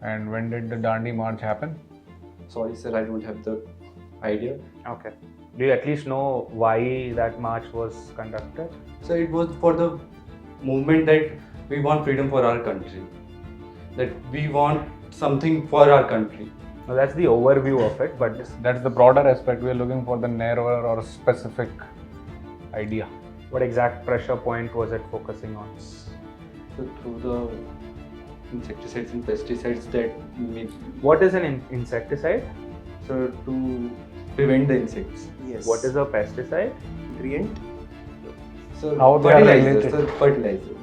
And when did the Dandi march happen? Sorry, sir, I don't have the idea. Okay. Do you at least know why that march was conducted? So it was for the movement that we want freedom for our country, that we want something for our country. Now that's the overview of it, but That's the broader aspect. We are looking for the narrower or specific idea. what exact pressure point was it focusing on? So through the insecticides and pesticides that make, What is an insecticide? so to prevent the insects. Yes. What is a pesticide? ingredient? So How they are fertilizer, related. sir, fertilizer.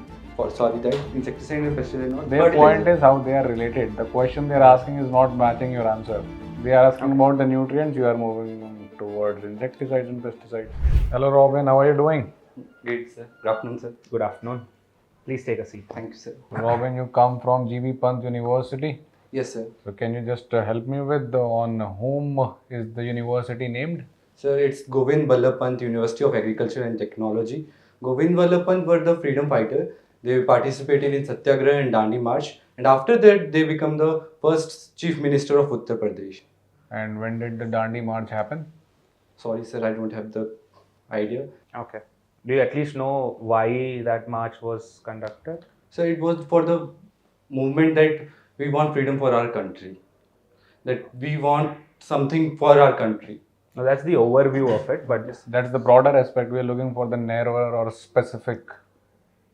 Sorry, that insecticide and pesticide not Their point is how they are related. The question they are asking is not matching your answer. They are asking about the nutrients, you are moving towards insecticides and pesticides. Hello Robin, how are you doing? Great, sir. Good afternoon, sir. Good afternoon. Please take a seat. Thank you, sir. Robin, you come from GB Pant University. Yes, sir. So can you just help me with on whom is the university named? Sir, it's Govind Ballabh Pant University of Agriculture and Technology. Govind Ballabh Pant were the freedom fighter. They participated in Satyagraha and Dandi March, and after that they become the first Chief Minister of Uttar Pradesh. And when did the Dandi march happen? Sorry, sir, I don't have the idea. Okay. Do you at least know why that march was conducted? So it was for the movement that we want freedom for our country, that we want something for our country. Now that's the overview of it, but That's the broader aspect. We are looking for the narrower or specific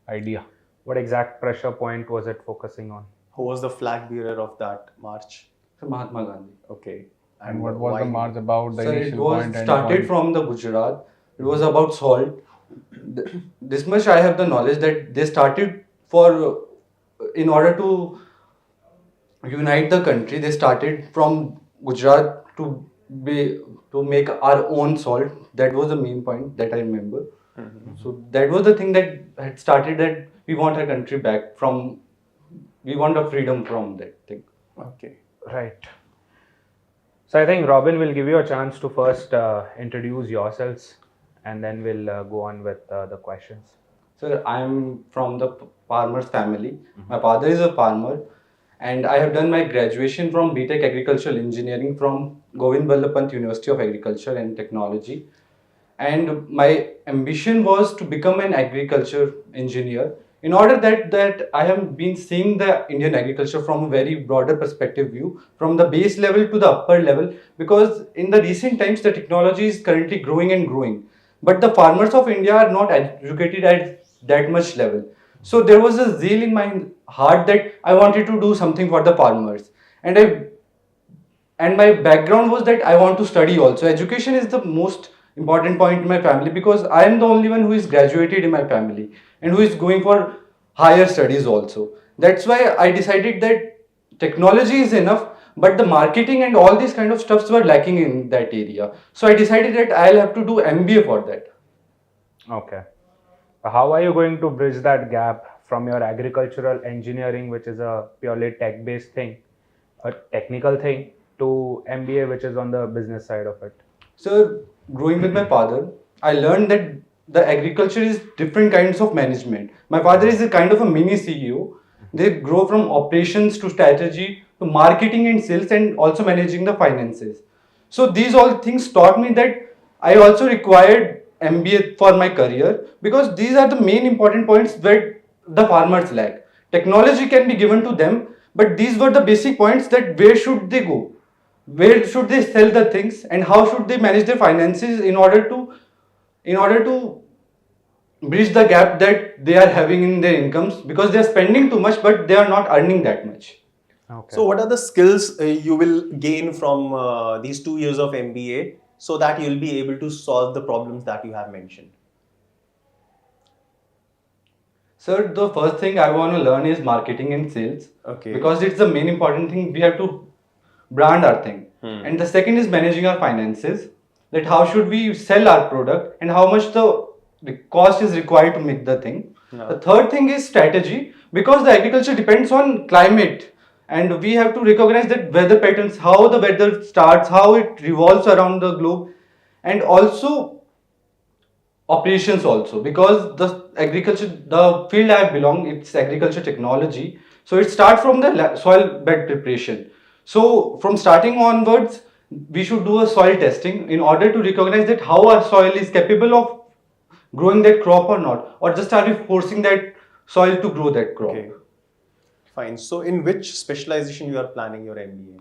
idea. what exact pressure point was it focusing on? Who was the flag bearer of that march? So Mahatma Gandhi. Okay. And what was why? the march about? The Sir, it initial was point and started point? from the Gujarat. It was about salt. This much I have the knowledge that they started for, in order to unite the country, they started from Gujarat to make our own salt. That was the main point that I remember. So that was the thing that had started, that we want our country back from, we want a freedom from that thing. Okay. Right. So I think Robin will give you a chance to first introduce yourselves, and then we'll go on with the questions. Sir, I am from the farmer's family. My father is a farmer, and I have done my graduation from BTech Agricultural Engineering from Govind Ballabh Pant University of Agriculture and Technology. And my ambition was to become an agriculture engineer. In order that I have been seeing the Indian agriculture from a very broader perspective view, from the base level to the upper level, because in the recent times the technology is currently growing and growing, but the farmers of India are not educated at that much level. So there was a zeal in my heart that I wanted to do something for the farmers, and my background was that I want to study also. Education is the most important point in my family, because I am the only one who is graduated in my family and who is going for higher studies also. That's why I decided that technology is enough, but the marketing and all these kind of stuffs were lacking in that area. So I decided that I'll have to do MBA for that. Okay. How are you going to bridge that gap from your agricultural engineering, which is a purely tech-based thing, a technical thing, to MBA, which is on the business side of it? So growing with my father, I learned that the agriculture is different kinds of management. My father is a kind of a mini CEO. They grow from operations to strategy to marketing and sales, and also managing the finances. So these all things taught me that I also required MBA for my career, because these are the main important points where the farmers lack. Technology can be given to them, but these were the basic points, that where should they go? Where should they sell the things, and how should they manage their finances in order to bridge the gap that they are having in their incomes, because they are spending too much but they are not earning that much. Okay. So what are the skills you will gain from these 2 years of MBA, so that you'll be able to solve the problems that you have mentioned? Sir, the first thing I want to learn is marketing and sales. Okay. Because it's the main important thing. We have to brand our thing. And the second is managing our finances. That how should we sell our product and how much the cost is required to make the thing. Yeah. The third thing is strategy, because the agriculture depends on climate, and we have to recognize that weather patterns, how the weather starts, how it revolves around the globe, and also operations also, because the field I belong, it's agriculture technology. So it starts from the soil bed preparation. So from starting onwards, we should do a soil testing in order to recognize that how our soil is capable of growing that crop or not, or just are we forcing that soil to grow that crop. Okay. Fine. So in which specialization you are planning your MBA?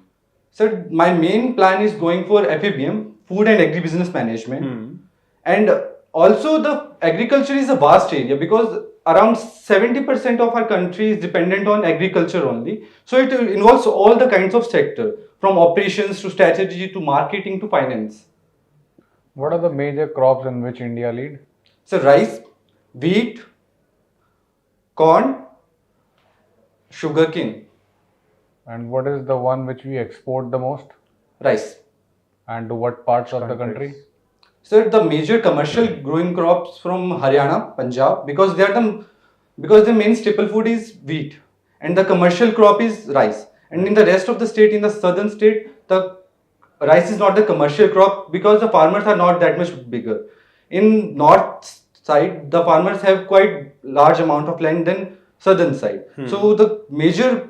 So my main plan is going for FABM, Food and Agribusiness Management. And also the agriculture is a vast area because around 70% of our country is dependent on agriculture only. So it involves all the kinds of sector, from operations to strategy to marketing to finance. What are the major crops in which India lead? So rice, wheat, corn, sugarcane, And what is the one which we export the most? rice. And to what parts of the country? So the major commercial growing crops from Haryana, Punjab, because the main staple food is wheat, and the commercial crop is rice. And in the rest of the state, in the southern state, the rice is not the commercial crop because the farmers are not that much bigger. In north side, the farmers have quite large amount of land than southern side. So the major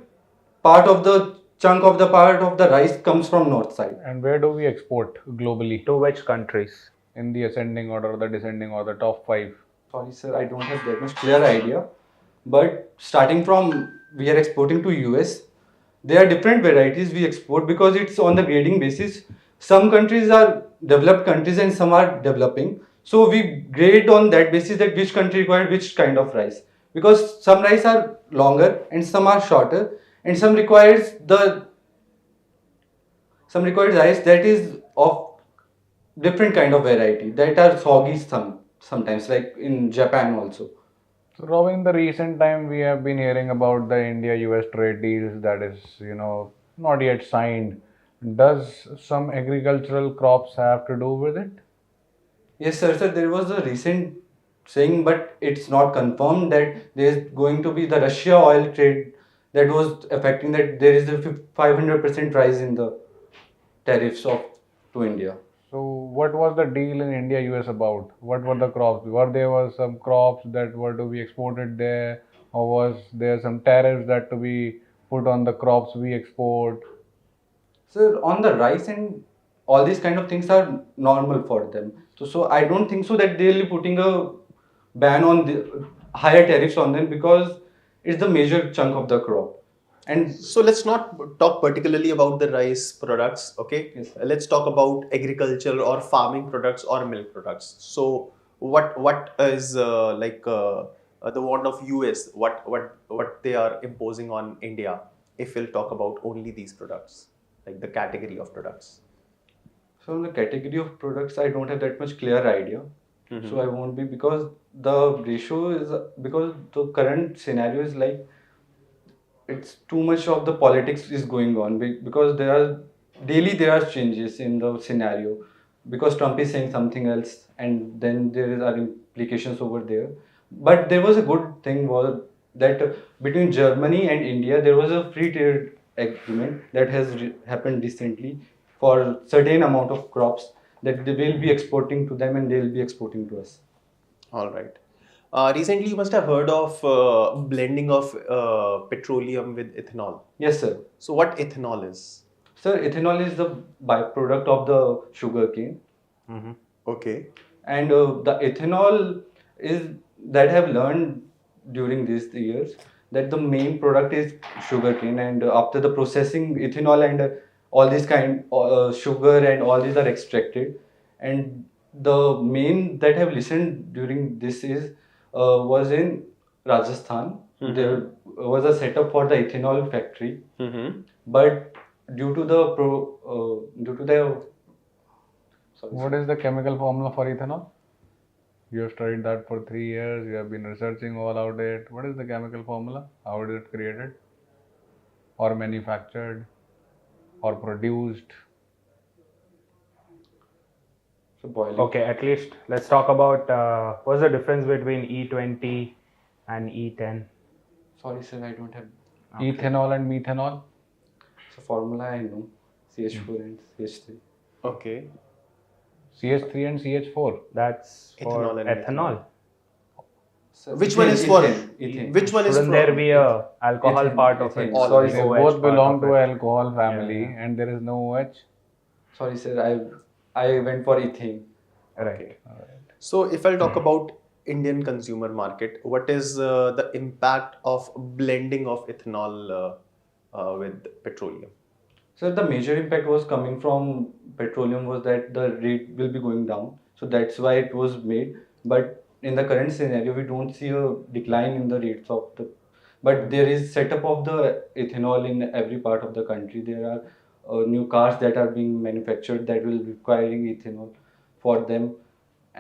part of the rice comes from north side. And where do we export globally? To which countries? In the ascending order, the descending order, top 5. Sorry, sir, I don't have that much clear idea. But starting from, we are exporting to US. There are different varieties we export because it's on the grading basis. Some countries are developed countries and some are developing. So we grade on that basis that which country requires which kind of rice. Because some rice are longer and some are shorter, and some requires rice that is of different kind of variety that are soggy sometimes, like in Japan also. So, Robin, in the recent time, we have been hearing about the India-US trade deals that is, not yet signed. Does some agricultural crops have to do with it? Yes, sir. Sir, there was a recent saying, but it's not confirmed that there is going to be the Russia oil trade that was affecting that there is a 500% rise in the tariffs to India. So, what was the deal in India-US about? What were the crops? Were some crops that were to be exported there, or was there some tariffs that to be put on the crops we export? So on the rice and all these kind of things are normal for them. So I don't think so that they'll be putting a ban on the higher tariffs on them because it's the major chunk of the crop. And So let's not talk particularly about the rice products, okay? Yes, sir. Let's talk about agriculture or farming products or milk products. So what is the want of US? What they are imposing on India? If we'll talk about only these products, like the category of products. so in the category of products, I don't have that much clear idea. So I won't be because the ratio is because the current scenario is like it's too much of the politics is going on because there are changes in the scenario because Trump is saying something else and then are implications over there. But there was a good thing was that between Germany and India there was a free trade agreement that has happened recently for certain amount of crops that they will be exporting to them and they will be exporting to us. All right. Recently, you must have heard of blending of petroleum with ethanol. Yes, sir. So, what ethanol is? Sir, ethanol is the byproduct of the sugarcane. Okay. And the ethanol is that I have learned during these years that the main product is sugarcane, and after the processing, ethanol and all these kind sugar and all these are extracted. And the main that I have listened during this is was in Rajasthan. There was a setup for the ethanol factory, but due to the sorry, What is the chemical formula for ethanol? You have studied that for 3 years. You have been researching all about it. What is the chemical formula? How is it created, or manufactured, or produced? so boiling. Okay, at least let's talk about what's the difference between E20 and E10? Sorry, sir, I don't have. Ethanol and methanol. So formula I know CH4 and CH3. Okay. CH3 and CH4. That's for Ethanol and ethanol. So Which one is for- ethane? Which one is Shouldn't for- there be a alcohol Ethane, part of ethane. it? Sorry, They OH both part belong of to it? alcohol family, Yeah. and there is no OH. Sorry, sir. I went for ethane. Right. So if I'll talk about Indian consumer market, what is the impact of blending of ethanol with petroleum? So the major impact was coming from petroleum was that the rate will be going down. So that's why it was made. But in the current scenario, we don't see a decline in the rates of the. But there is setup of the ethanol in every part of the country. There are new cars that are being manufactured that will requiring ethanol for them.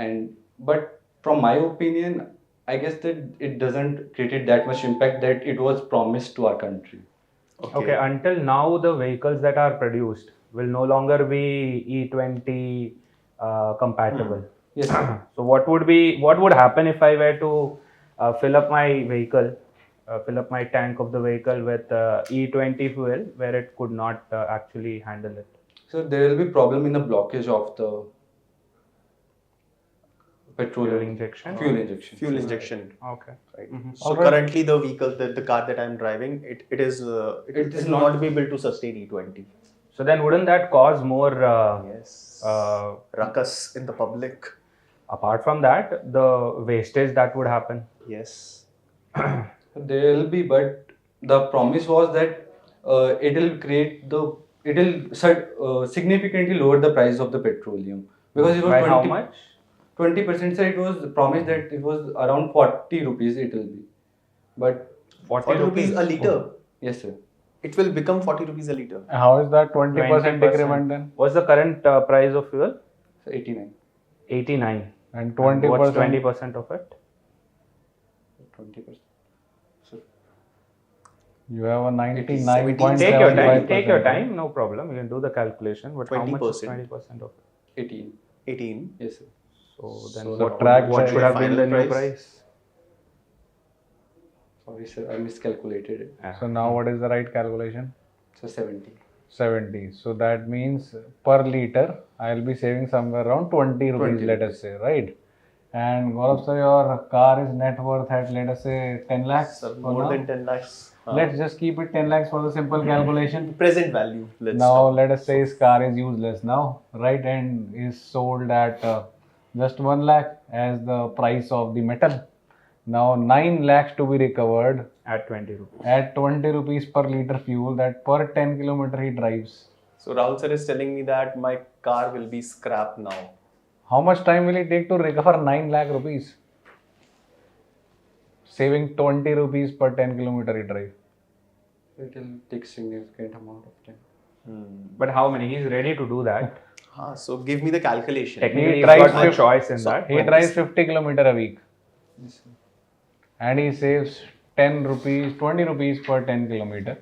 And but from my opinion, I guess that it doesn't create that much impact that it was promised to our country. Okay, until now, the vehicles that are produced will no longer be E20 compatible. Yes, sir. So what would happen if I were to fill up my vehicle, fill up my tank of the vehicle with E20 fuel, where it could not actually handle it? So there will be problem in the blockage of the petroleum Fuel injection? Fuel injection. Fuel injection. Okay. Right. Mhm. So Alright. currently the vehicle, the car that I'm driving, it is will not- not be able to sustain E20. So then wouldn't that cause more, Yes. uh, Ruckus in the public. apart from that, the wastage that would happen? Yes. There will be, but the promise was that it will significantly lower the price of the petroleum because it was By how much? 20%. So it was promised that it was around 40 rupees. It will be, but 40 rupees a liter. yes, sir. It will become 40 rupees a liter. How is that 20% 20%. increment then? What's the current price of fuel? So 89, 89. And And what's 20%? 20% of it? 20%. So You have a 17. Take your time. 99.75%. Take your time. No problem. You can do the calculation. But how much is 20%? 20% of it? 18, 18. yes, sir. So then So what, the track what price- should have been the Final new price? price? Sorry, sir, I miscalculated it. Yeah. So now what is the right calculation? So 70. 70. So that means per liter, I'll be saving somewhere around 20 rupees, 20 let us say, right? And Gaurav sir, your car is net worth at, let us say, 10 lakhs. So for more now. than 10 lakhs. Let's just keep it 10 lakhs for the simple calculation. Present value. Let's Now talk. let us say his car is useless now, right? And is sold at just 1 lakh as the price of the metal. Now 9 lakhs to be recovered At 20 rupees. at 20 rupees per liter fuel, that per 10 kilometer he drives. So Rahul sir is telling me that my car will be scrapped now. How much time will it take to recover 9 lakh rupees? Saving 20 rupees per 10 kilometer he drive. It will take significant amount of time. But how many? He's ready to do that. So give me the calculation. Technically, he's tries got no to- choice in so that. He but- drives 50 kilometer a week Yes, sir. and he saves 10 rupees, 20 rupees per 10 kilometer.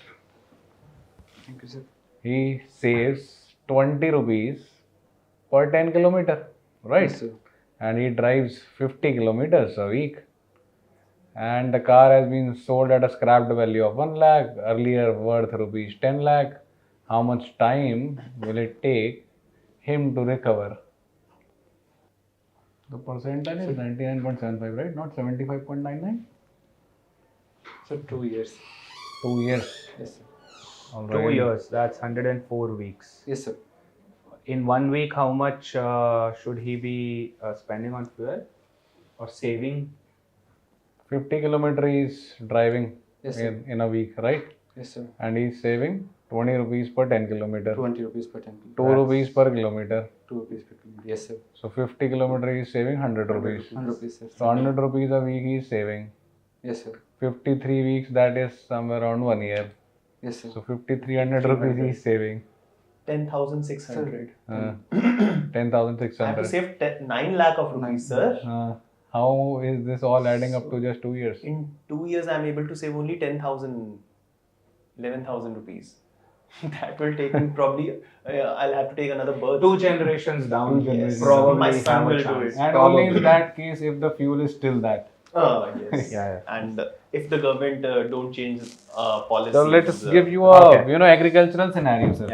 Thank you, sir. He saves 20 rupees per 10 kilometer, right? Yes, sir. And he drives 50 kilometers a week. And the car has been sold at a scrapped value of 1 lakh, earlier worth rupees 10 lakh. How much time will it take him to recover? The percentile is 99.75, right? Not 75.99? So 2 years. 2 years. Yes, sir. All 2 right. years, that's 104 weeks. Yes, sir. In 1 week, how much should he be spending on fuel or saving? 50 kilometer is driving Yes, sir. in a week, right? Yes, sir. And he's saving 20 rupees per 10 kilometer. 20 rupees per 10 2 kilometer. rupees per kilometer. 2 rupees per kilometer. Yes, sir. So 50 kilometer is saving 100 rupees. 100 rupees, sir. So 100 rupees a week he is saving. Yes, sir. 53 weeks, that is somewhere around 1 year. Yes, sir. So 5300 rupees he is saving. 10,600. 10,600. I have to save 9 lakh of rupees, sir. How is this all adding up to just 2 years? In 2 years, I am able to save only 10,000, 11,000 rupees. That will take me probably, I'll have to take another birth. 2 generations down, Yes. probably My son have a will do chance. it. And only in that case if the fuel is still that. Yes. Yeah. And if the government don't change policies. So let's give you a agricultural scenario, sir.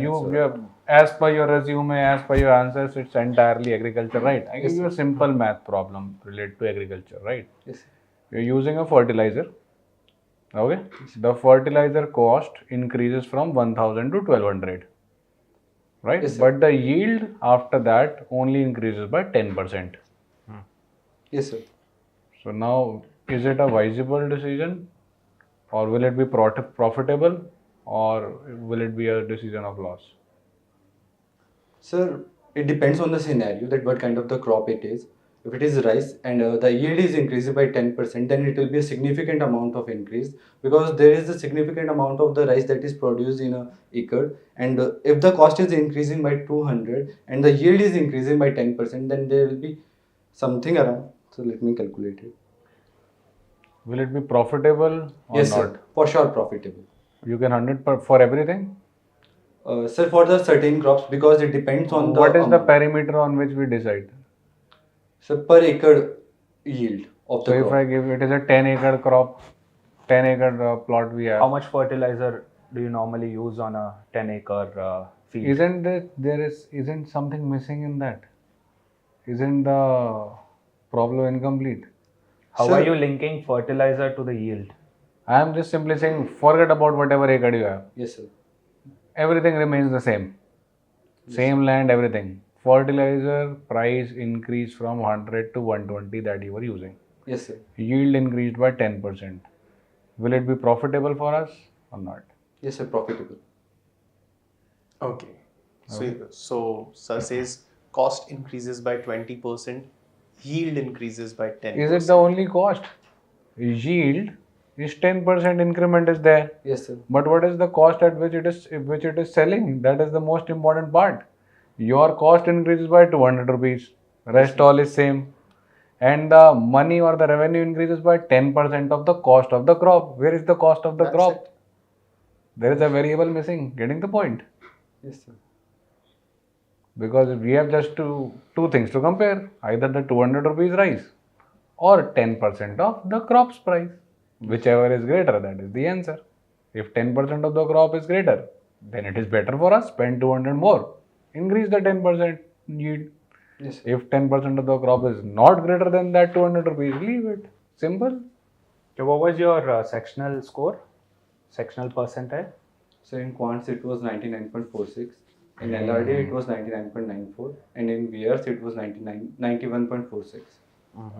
You as per your resume, as per your answers, it's entirely agriculture, right? I give you a simple math problem related to agriculture, right? Yes, sir. you're using a fertilizer. Okay, the fertilizer cost increases from 1000 to 1200, right? Yes, sir. But the yield after that only increases by 10%. Yes, sir. So now, is it a viable decision, or will it be profitable, or will it be a decision of loss? Sir, it depends on the scenario that what kind of the crop it is. If it is rice and the yield is increased by 10%, then it will be a significant amount of increase, because there is a significant amount of the rice that is produced in a acre. And if the cost is increasing by 200 and the yield is increasing by 10%, then there will be something around. So let me calculate it. Will it be profitable or Yes, not? sir. For sure profitable. You can 100 for everything. Sir, for the certain crops, because it depends on the What is the amount. parameter on which we decide? So per acre yield of the So if crop. I give it is a 10-acre crop, 10-acre plot we have. How much fertilizer do you normally use on a 10-acre field? Isn't something missing in that? Isn't the problem incomplete? How Sir, are you linking fertilizer to the yield? I am just simply saying, forget about whatever acre you have. Yes, sir. Everything remains the same. Same land, everything. Fertilizer price increased from 100 to 120 that you were using. Yes, sir. Yield increased by 10%. Will it be profitable for us or not? Yes, sir. Profitable. Okay. So sir says cost increases by 20%, yield increases by 10%. Is it the only cost? Yield is 10% increment is there. Yes, sir. But what is the cost at which it is selling? That is the most important part. Your cost increases by 200 rupees. Rest all is same. And the money or the revenue increases by 10% of the cost of the crop. Where is the cost of the That's crop? it. There is a variable missing. Getting the point? Yes, sir. Because we have just two things to compare. Either the 200 rupees rice or 10% of the crop's price. Whichever is greater, that is the answer. If 10% of the crop is greater, then it is better for us. Spend 200 more. Increase the 10% yield. Yes, sir. If 10% of the crop is not greater than that 200 rupees, leave it. Simple. So what was your sectional score? Sectional percentile? So in quants it was 99.46. In LRD it was 99.94. And in VRs it was 91.46.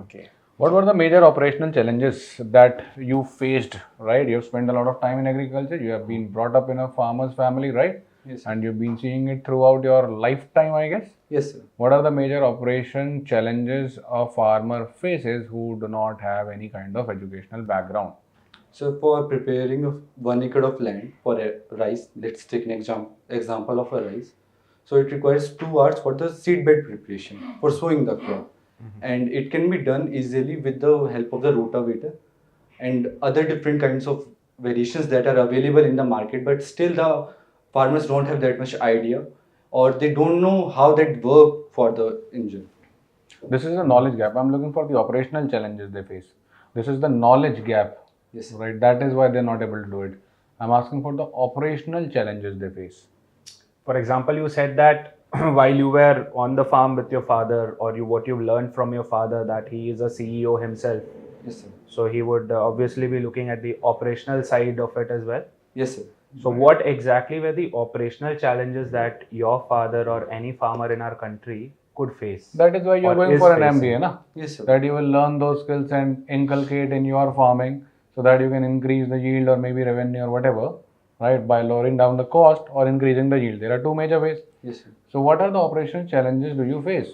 Okay. What were the major operational challenges that you faced, right? You have spent a lot of time in agriculture. You have been brought up in a farmer's family, right? Yes, sir. And you've been seeing it throughout your lifetime, I guess. Yes, sir. What are the major operation challenges a farmer faces who do not have any kind of educational background? So for preparing of 1 acre of land for a rice, let's take an example of a rice. So it requires 2 hours for the seedbed preparation for sowing the crop. And it can be done easily with the help of the rotavator and other different kinds of variations that are available in the market, but still the farmers don't have that much idea, or they don't know how that work for the engine. This is a knowledge gap. I'm looking for the operational challenges they face. This is the knowledge gap, Yes, sir. right? That is why they're not able to do it. I'm asking for the operational challenges they face. For example, you said that while you were on the farm with your father, or what you've learned from your father, that he is a CEO himself. Yes, sir. So he would obviously be looking at the operational side of it as well. Yes, sir. So what exactly were the operational challenges that your father or any farmer in our country could face? That is why you're or going is for an facing? MBA, na? Yes, sir. That you will learn those skills and inculcate in your farming so that you can increase the yield or maybe revenue or whatever, right? By lowering down the cost or increasing the yield. There are two major ways. Yes, sir. So what are the operational challenges do you face?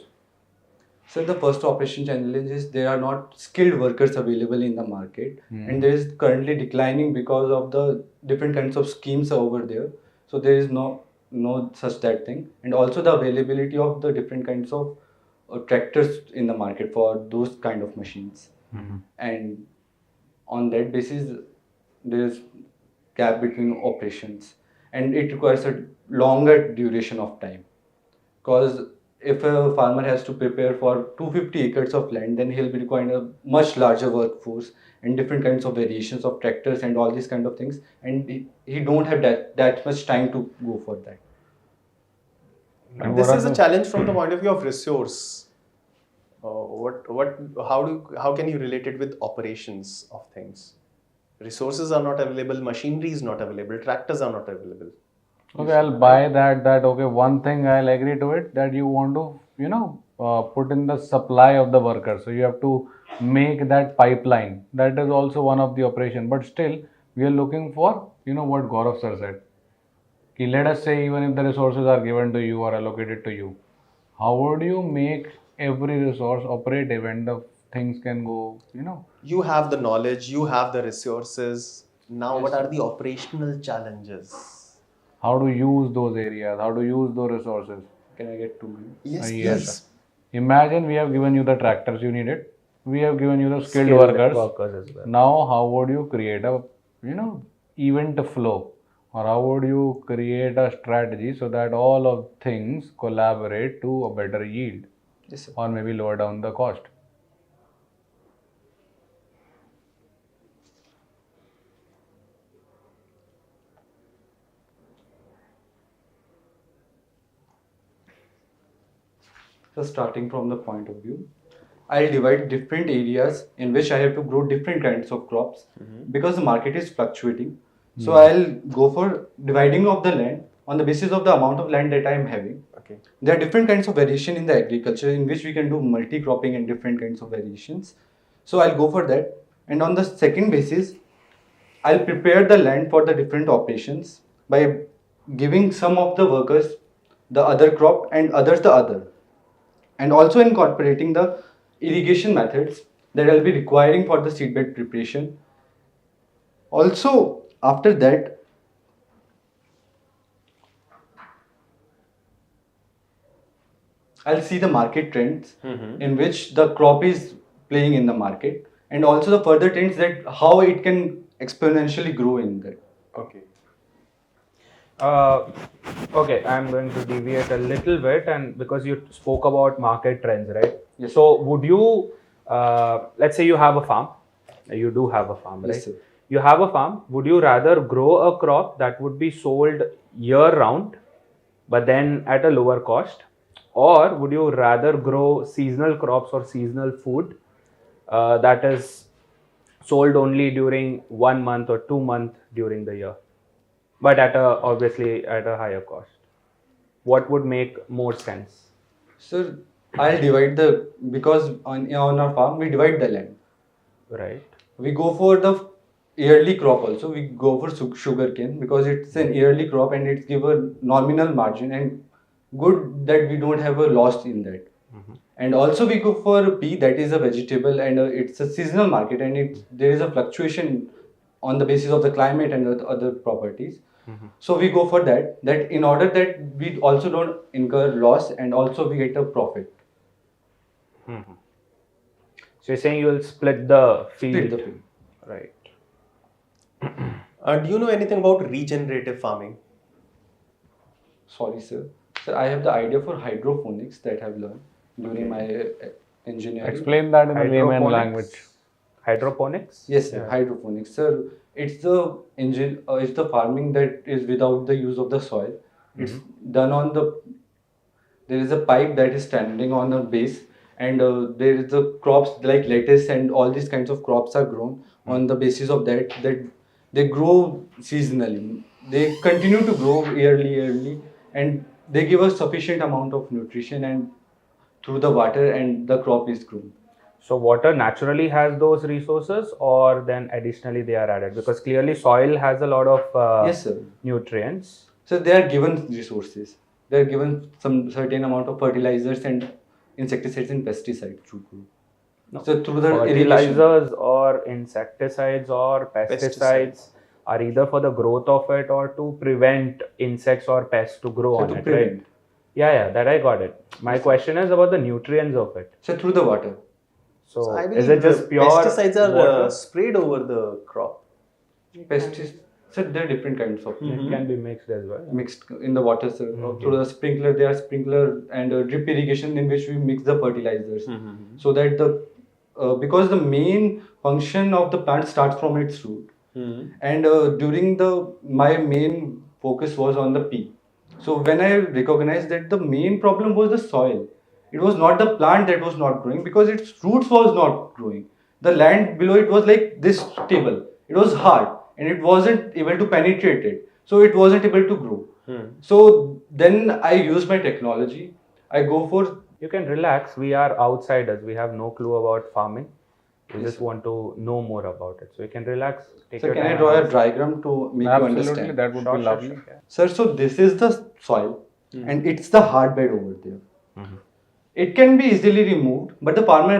So the first operation challenge is there are not skilled workers available in the market, and there is currently declining because of the different kinds of schemes over there. So there is no such that thing, and also the availability of the different kinds of tractors in the market for those kind of machines. And on that basis, there is gap between operations, and it requires a longer duration of time. Because if a farmer has to prepare for 250 acres of land, then he'll be requiring a much larger workforce and different kinds of variations of tractors and all these kind of things, and he don't have that much time to go for that. And This what is are a the- challenge from the point of view of resource. How can you relate it with operations of things? Resources are not available, machinery is not available, tractors are not available. Okay, I'll buy that. Okay, one thing I'll agree to it, that you want to, put in the supply of the workers. So you have to make that pipeline. That is also one of the operation. But still, we are looking for, what Gaurav sir said. Let us say even if the resources are given to you or allocated to you, how would you make every resource operative and the things can go. You have the knowledge, you have the resources. Now, what are the operational challenges? How to use those areas, how to use those resources. Can I get 2 minutes? Yes, Yes, please. sir. Imagine we have given you the tractors you needed. We have given you the skilled Workers workers. as well. Now, how would you create a, event flow, or how would you create a strategy so that all of things collaborate to a better yield, Yes, sir. or maybe lower down the cost? So starting from the point of view, I'll divide different areas in which I have to grow different kinds of crops because the market is fluctuating. So I'll go for dividing of the land on the basis of the amount of land that I am having. Okay. There are different kinds of variation in the agriculture in which we can do multi-cropping and different kinds of variations. So I'll go for that. And on the second basis, I'll prepare the land for the different operations by giving some of the workers the other crop and others the other, and also incorporating the irrigation methods that I'll be requiring for the seedbed preparation. Also, after that, I'll see the market trends in which the crop is playing in the market, and also the further trends that how it can exponentially grow in that. Okay. Okay, I'm going to deviate a little bit, and because you spoke about market trends, right? Yes. So, would you, let's say you have a farm, you do have a farm, right? Yes, sir. You have a farm, would you rather grow a crop that would be sold year round, but then at a lower cost? Or would you rather grow seasonal crops or seasonal food that is sold only during 1 month or 2 months during the year, but at obviously at a higher cost? What would make more sense? Sir, I'll divide because on our farm we divide the land. Right. We go for the yearly crop also. We go for sugarcane because it's an yearly crop and it's give a nominal margin and good that we don't have a loss in that. And also we go for pea, that is a vegetable, and it's a seasonal market, and there is a fluctuation on the basis of the climate and the other properties. So we go for that in order that we also don't incur loss and also we get a profit. So you're saying you will split the field. Split the field. Right. Do you know anything about regenerative farming? Sorry, sir. Sir, I have the idea for hydroponics that I've learned during my engineering. Explain that in a layman Hydroponics? language. Hydroponics? Yes, sir. Hydroponics, sir. It's the farming that is without the use of the soil. It's done on there is a pipe that is standing on a base, and there is the crops like lettuce and all these kinds of crops are grown on the basis of that they grow seasonally. They continue to grow yearly, and they give us sufficient amount of nutrition and through the water, and the crop is grown. So water naturally has those resources, or then additionally they are added? Because clearly soil has a lot of Yes, sir. nutrients. So they are given resources. They are given some certain amount of fertilizers and insecticides and pesticides to grow. No. So through the irrigation. Fertilizers or insecticides or pesticides are either for the growth of it or to prevent insects or pests to grow So on to it, prevent. right? Yeah, that I got it. My question is about the nutrients of it. So through the water. So, I is believe it just pure pesticides are water? sprayed over the crop. Pesticides. So there are different kinds of It can be mixed as well. mixed in the water. Sir. Through the sprinkler, there are sprinkler and drip irrigation in which we mix the fertilizers. So that because the main function of the plant starts from its root. And during my main focus was on the pea. So when I recognized that the main problem was the soil, It was not the plant that was not growing, because its roots was not growing. The land below it was like this stable. It was hard and it wasn't able to penetrate it. So it wasn't able to grow. So then I use my technology. I go for, You can relax. We are outsiders. We have no clue about farming. We Yes, just want to know more about it. So you can relax. Take so your can I time. draw a diagram to make you Absolutely, understand? that would Sure, be sure, lovely. sure, yeah. Sir, so this is the soil and it's the hard bed over there. It can be easily removed, but the farmer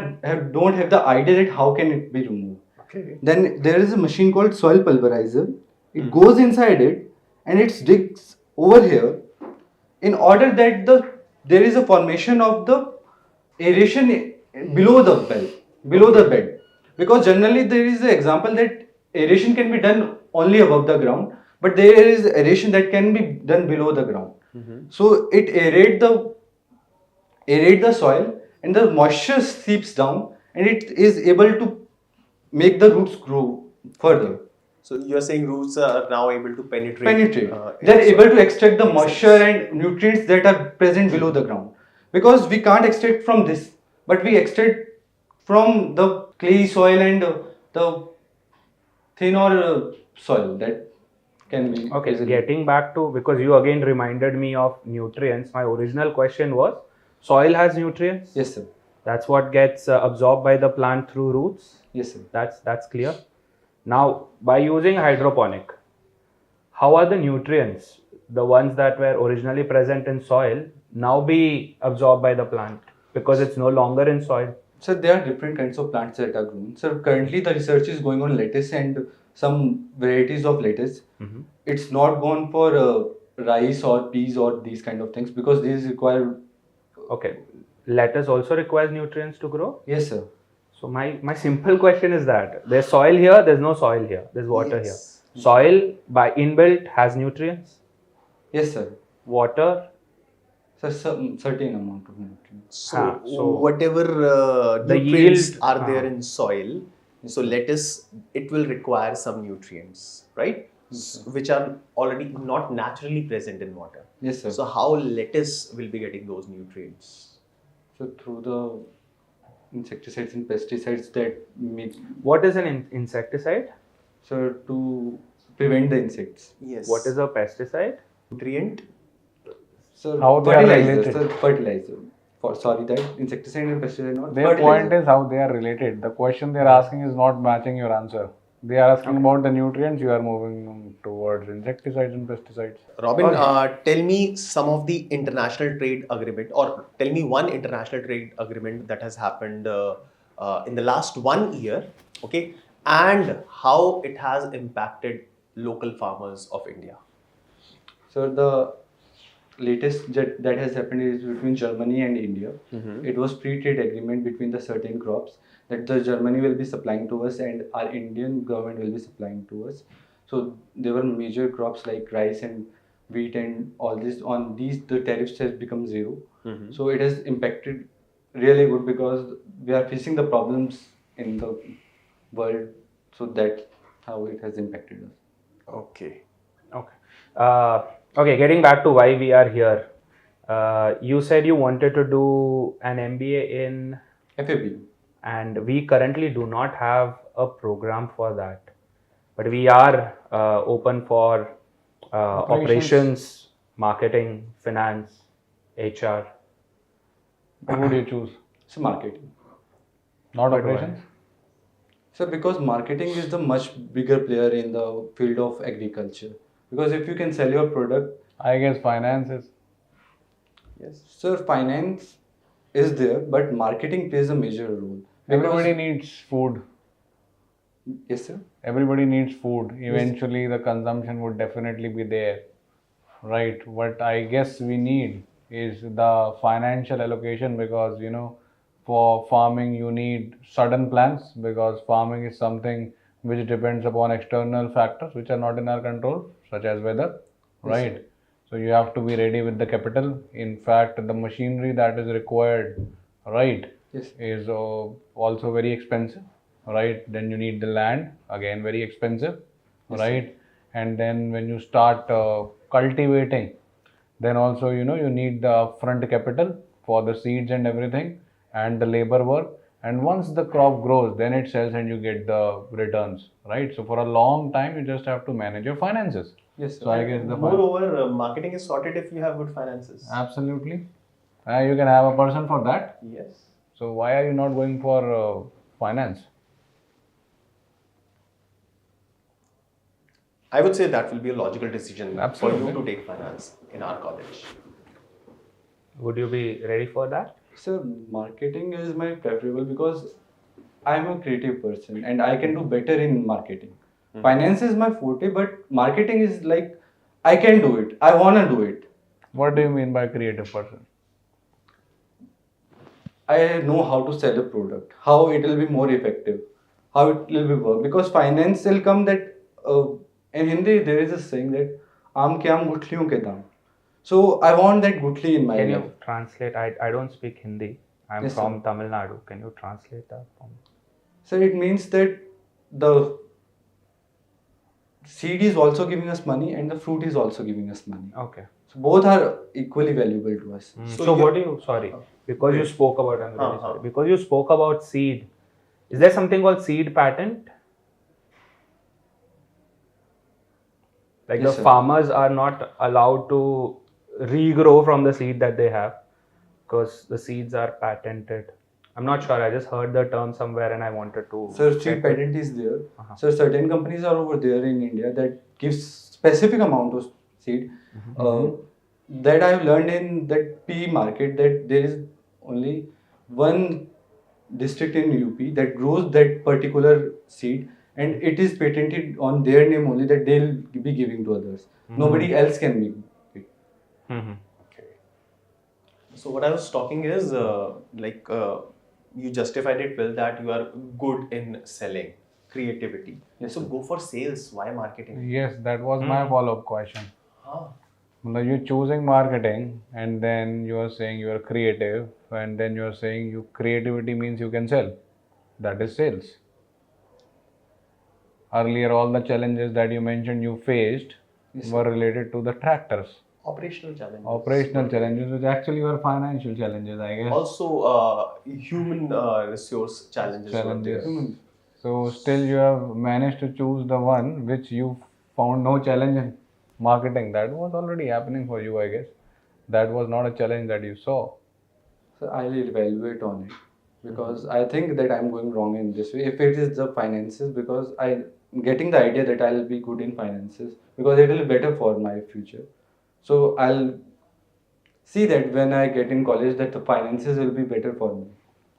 don't have the idea that how can it be removed. Okay. Then there is a machine called soil pulverizer. It goes inside it and it digs over here in order that there is a formation of the aeration below the bed. Because generally there is an example that aeration can be done only above the ground, but there is aeration that can be done below the ground. So it aerate the soil and the moisture seeps down and it is able to make the roots grow further. So you're saying roots are now able to penetrate. They are in able soil. to extract the Makes moisture sense. and nutrients that are present below the ground. Because we can't extract from this, but we extract from the clay soil and the thinner soil that can be. Okay, easily- getting back to, because you again reminded me of nutrients. My original question was, soil has nutrients? Yes, sir. That's what gets absorbed by the plant through roots. Yes, sir. That's clear. Now, by using hydroponic, how are the nutrients, the ones that were originally present in soil, now be absorbed by the plant because it's no longer in soil? So there are different kinds of plants that are grown. So currently the research is going on lettuce and some varieties of lettuce. It's not gone for rice or peas or these kind of things, because these require. Okay, lettuce also requires nutrients to grow. Yes, sir. So my simple question is that there's soil here, there's no soil here, there's water Yes. here. Soil by inbuilt has nutrients. Yes, sir. Water, So some certain amount of nutrients. So whatever the nutrients yield- are there in soil, so lettuce, it will require some nutrients, right? Which are already not naturally present in water. Yes, sir. So how lettuce will be getting those nutrients? So through the insecticides and pesticides that make, what is an insecticide? so to prevent the insects. Yes. What is a pesticide? nutrient? So How they are related. So fertilizer. Sorry, that insecticide and pesticide not. Their point is how they are related. The question they are asking is not matching your answer. They are asking about the nutrients, you are moving towards insecticides and pesticides. Robin, tell me some of the international trade agreement, or tell me one international trade agreement that has happened in the last 1 year, okay, and how it has impacted local farmers of India. So the latest that has happened is between Germany and India. It was free trade agreement between the certain crops that the Germany will be supplying to us and our Indian government will be supplying to us. So there were major crops like rice and wheat and all this. On these, the tariffs has become zero. So it has impacted really good, because we are facing the problems in the world. So that's how it has impacted us. Okay. Okay. Okay, getting back to why we are here. You said you wanted to do an MBA in, FAB. and we currently do not have a program for that. But we are open for operations, marketing, finance, HR. What would you choose? So marketing. Not Why? operations? So because marketing is the much bigger player in the field of agriculture. Because if you can sell your product, I guess finances. Yes. so finance is there, but marketing plays a major role. Everybody needs food. Yes, sir. Everybody needs food. Eventually, the consumption would definitely be there, right? What I guess we need is the financial allocation, because for farming you need sudden plans, because farming is something which depends upon external factors which are not in our control, such as weather, right? So you have to be ready with the capital. In fact, the machinery that is required, right, Yes. is also very expensive, right? Then you need the land, again very expensive, right? And then when you start cultivating, then also you need the upfront capital, for the seeds and everything and the labor work. And once the crop grows, then it sells and you get the returns, right? So for a long time, you just have to manage your finances. Yes, sir. So I guess the Moreover, marketing is sorted if you have good finances. absolutely. You can have a person for that. Yes. So why are you not going for finance? I would say that will be a logical decision for Absolutely. you to take finance in our college. Would you be ready for that? So marketing is my preferable because I'm a creative person and I can do better in marketing. Finance is my forte, but marketing is like I can do it. I wanna do it. What do you mean by creative person? I know how to sell a product, how it will be more effective, how it will be work. Because finance will come that in Hindi there is a saying that "आम के आम गुठलियों के दाम." So I want that gutli in my Can life. you translate? I don't speak Hindi. I'm Yes, from sir. Tamil Nadu. Can you translate that for me? So it means that the seed is also giving us money and the fruit is also giving us money. Okay. So both are equally valuable to us. So what do you? Sorry, because you spoke about. I'm really Uh-huh. sorry. Because you spoke about seed. Is there something called seed patent? Like Yes, the sir. farmers are not allowed to regrow from the seed that they have because the seeds are patented. I'm not sure. I just heard the term somewhere and I wanted to. So check seed it. patent is there. Uh-huh. So certain companies are over there in India that gives specific amount of seed. That I've learned in that PE market that there is only one district in UP that grows that particular seed and it is patented on their name only that they'll be giving to others. Nobody else can make it. Mhm. So what I was talking is you justified it well that you are good in selling, creativity. Yes, So sir. go for sales. Why marketing? Yes, that was my follow-up question. Huh. Now you're choosing marketing and then you are saying you are creative and then you are saying you creativity means you can sell. That is sales. Earlier all the challenges that you mentioned you faced were related to the tractors. Operational challenges. Operational challenges which actually were financial challenges, I guess. Also, human resource challenges. were Challenges. there. So still you have managed to choose the one which you found no challenge in marketing. That was already happening for you, I guess. That was not a challenge that you saw. So I'll evaluate on it because I think that I'm going wrong in this way. If it is the finances, because I'm getting the idea that I'll be good in finances because it will be better for my future. So I'll see that when I get in college that the finances will be better for me.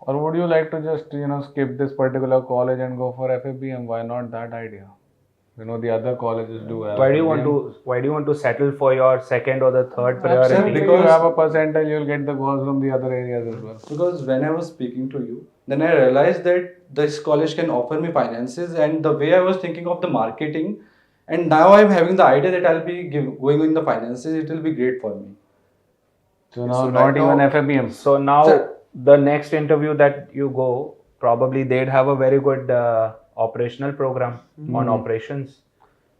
Or would you like to just, skip this particular college and go for FABM? Why not that idea? The other colleges do have. Why do you want to settle for your second or the third priority? Absolutely, Because- you have a percentile, you'll get the calls from the other areas as well. Because when I was speaking to you, then I realized that this college can offer me finances, and the way I was thinking of the marketing, and now I'm having the idea that I'll be going in the finances, it will be great for me. So now So not right even now- FABM. So now Sir. the next interview that you go, probably they'd have a very good operational program on operations.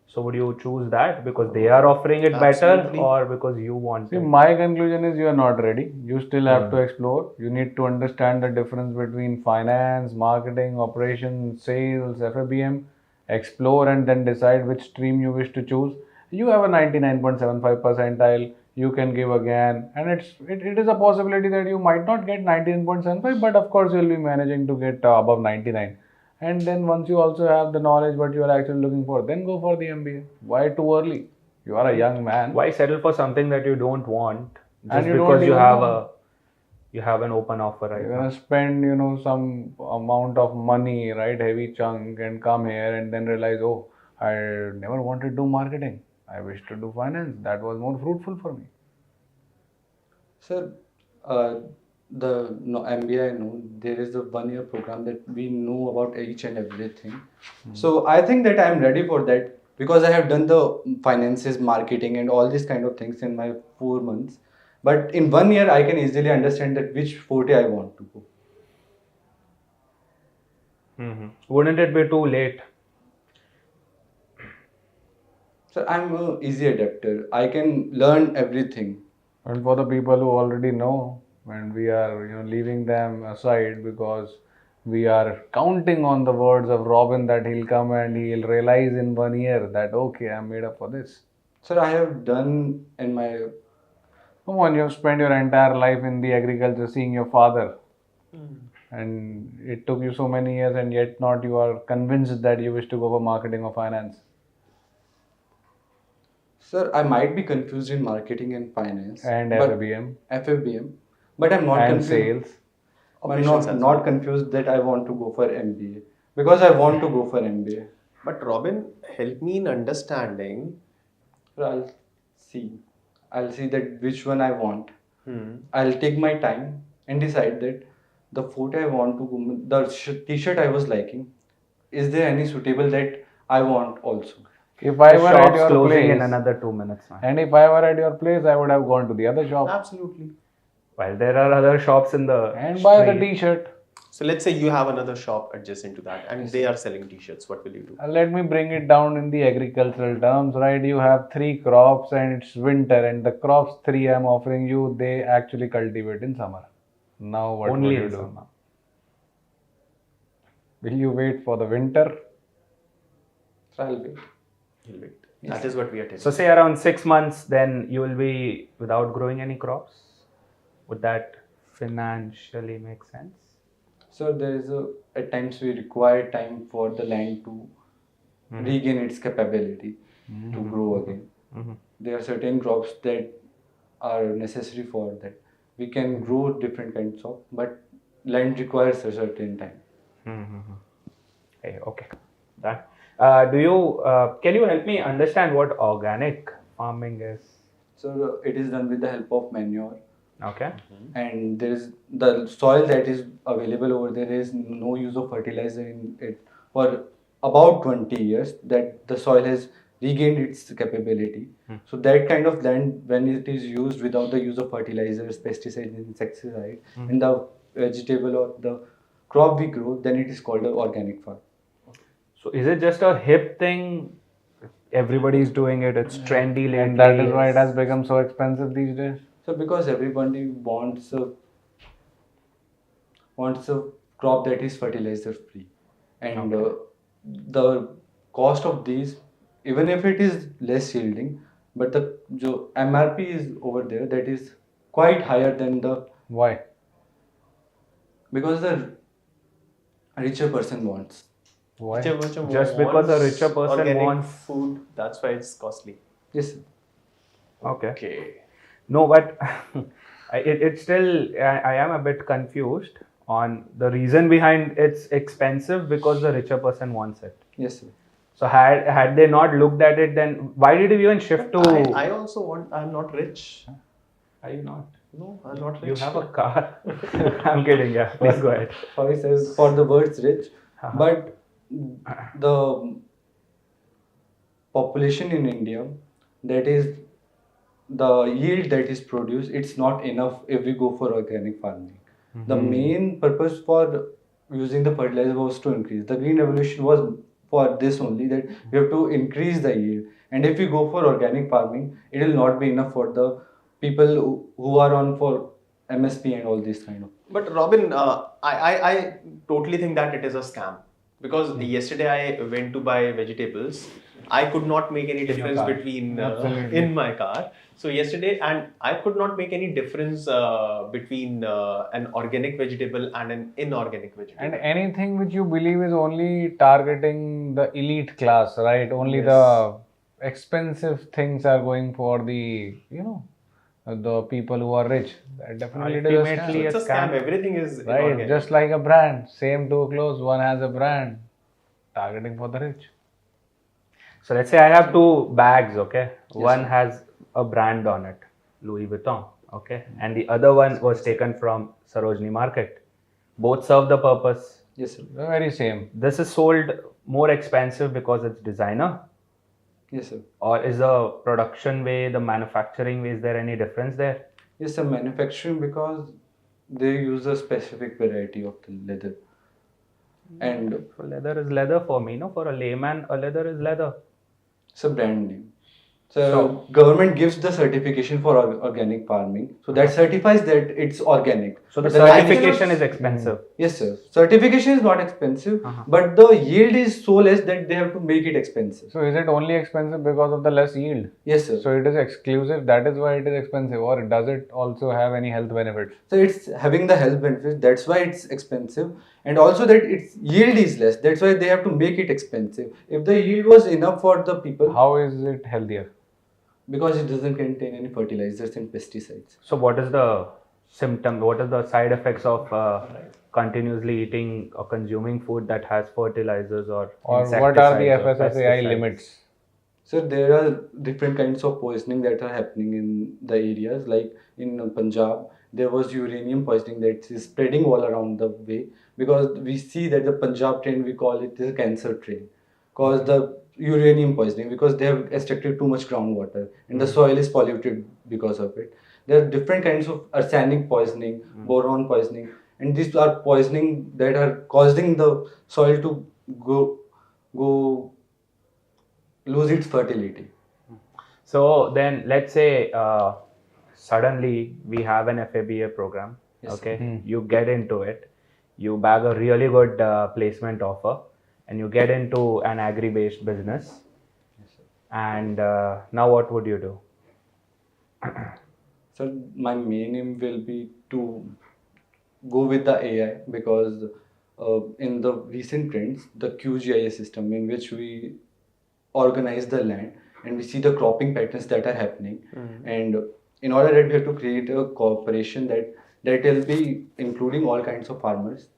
So would you choose that because they are offering it Absolutely. better or because you want See, it? my conclusion is you are not ready. You still have to explore. You need to understand the difference between finance, marketing, operations, sales, FABM. Explore and then decide which stream you wish to choose. You have a 99.75 percentile. You can give again, and it is a possibility that you might not get 19.75, but of course you'll be managing to get above 99. And then once you also have the knowledge what you are actually looking for, then go for the MBA. Why too early? You are a young man. Why settle for something that you don't want just And you don't because you even have know. you have an open offer right You're now? gonna spend, some amount of money, right, heavy chunk, and come here and then realize, oh, I never wanted to do marketing. I wish to do finance. That was more fruitful for me. Sir, the MBA, I know there is a 1 year program that we know about each and everything. So I think that I'm ready for that because I have done the finances, marketing, and all these kind of things in my 4 months. But in 1 year, I can easily understand that which forte I want to go. Wouldn't it be too late? So I'm a easy adapter. I can learn everything. And for the people who already know, and we are leaving them aside because we are counting on the words of Robin that he'll come and he'll realize in 1 year that okay, I'm made up for this. Sir, I have done in my Come on, you've spent your entire life in the agriculture seeing your father, and it took you so many years, and yet not you are convinced that you wish to go for marketing or finance. Sir, I might be confused in marketing and finance And but FABM FABM, but I'm not and confused. sales. I'm Operations as not well. confused that I want to go for MBA because I want to go for MBA. But Robin, help me in understanding. So I'll see that which one I want. Hmm. I'll take my time and decide that the photo I want to go, the t-shirt I was liking, is there any suitable that I want also? If I The were at shop's your closing place, in another 2 minutes, man. and if I were at your place, I would have gone to the other shop Absolutely. While there are other shops in the and buy the street. T-shirt. So let's say you have another shop adjacent to that and they are selling t-shirts. What will you do? Let me bring it down in the agricultural terms, right? You have 3 crops and it's winter, and the crops 3 I'm offering you, they actually cultivate in summer. Now what Only will you in do? summer. Will you wait for the winter? So I'll wait. He'll wait. That is what we are telling. So say around 6 months, then you will be without growing any crops. Would that financially make sense? So there is at times we require time for the land to regain its capability to grow again. There are certain crops that are necessary for that. We can grow different kinds of, but land requires a certain time. Hey, okay. That. Can you help me understand what organic farming is? So it is done with the help of manure. Okay. And there is the soil that is available over there is no use of fertilizer in it for about 20 years that the soil has regained its capability. So that kind of land, when it is used without the use of fertilizers, pesticides, insecticide, in the vegetable or the crop we grow, then it is called an organic farm. So is it just a hip thing? Everybody's doing it. It's trendy lately. And that is why it has become so expensive these days. So because everybody wants a crop that is fertilizer free, and the cost of these, even if it is less yielding, but the MRP is over there that is quite higher than the, Why? because the richer person wants. Why? Just because a richer person organic wants- food, that's why it's costly. Yes. Okay. No, but it's still, I am a bit confused on the reason behind it's expensive because the richer person wants it. Yes, sir. So had they not looked at it, then why did you even shift to? I also want. I'm not rich. Are you not? No, I'm not rich. You have a car. I'm kidding. Yeah, please go ahead. Sorry, sir, for the words rich, but the population in India, that is the yield that is produced, it's not enough if we go for organic farming. The main purpose for using the fertilizer was to increase. The green revolution was for this only, that we have to increase the yield. And if we go for organic farming, it will not be enough for the people who are on for MSP and all this kind of. But Robin, I totally think that it is a scam because yesterday I went to buy vegetables. I could not make any difference car. between Absolutely. in my car. So yesterday, and I could not make any difference between an organic vegetable and an inorganic vegetable. And anything which you believe is only targeting the elite class, right? Only the expensive things are going for the, the people who are rich. That definitely it is a Ultimately, scam. It's a scam. Everything is Right, inorganic. just like a brand. Same two clothes, one has a brand targeting for the rich. So let's say I have 2 bags. Okay, one has a brand on it, Louis Vuitton. Okay, and the other one was taken from Sarojini Market. Both serve the purpose. Yes, sir. The very same. This is sold more expensive because it's designer, Yes, sir. or is the production way, the manufacturing way, is there any difference there? Yes, sir. Manufacturing, because they use a specific variety of the leather. And So leather is leather for me, no? For a layman, a leather is leather. it's a brand name. So government gives the certification for organic farming. So that certifies that it's organic. So the But I cannot- certification is expensive. Yes, sir. Certification is not expensive, Uh-huh. but the yield is so less that they have to make it expensive. So is it only expensive because of the less yield? Yes, sir. So it is exclusive, that is why it is expensive, or does it also have any health benefits? So it's having the health benefits. That's why it's expensive, and also that its yield is less. That's why they have to make it expensive. If the yield was enough for the people, How is it healthier? because it doesn't contain any fertilizers and pesticides. So what is the symptom? What are the side effects of continuously eating or consuming food that has fertilizers or Or what are the insecticides or FSSAI pesticides? limits? So there are different kinds of poisoning that are happening in the areas. Like in Punjab, there was uranium poisoning that is spreading all around the way, because we see that the Punjab train, we call it the cancer train, cause the uranium poisoning, because they have extracted too much groundwater and the soil is polluted because of it. There are different kinds of arsenic poisoning, boron poisoning, and these are poisoning that are causing the soil to go lose its fertility. So then let's say suddenly we have an FABA program. Yes, Okay, you get into it, you bag a really good placement offer, and you get into an agri-based business. And now what would you do? So my main aim will be to go with the AI, because in the recent trends, the 𝐭𝐡𝐢𝐬 system, in which we organize the land and we see the cropping patterns that are happening, and in order that we have to create a corporation that will be including all kinds of farmers.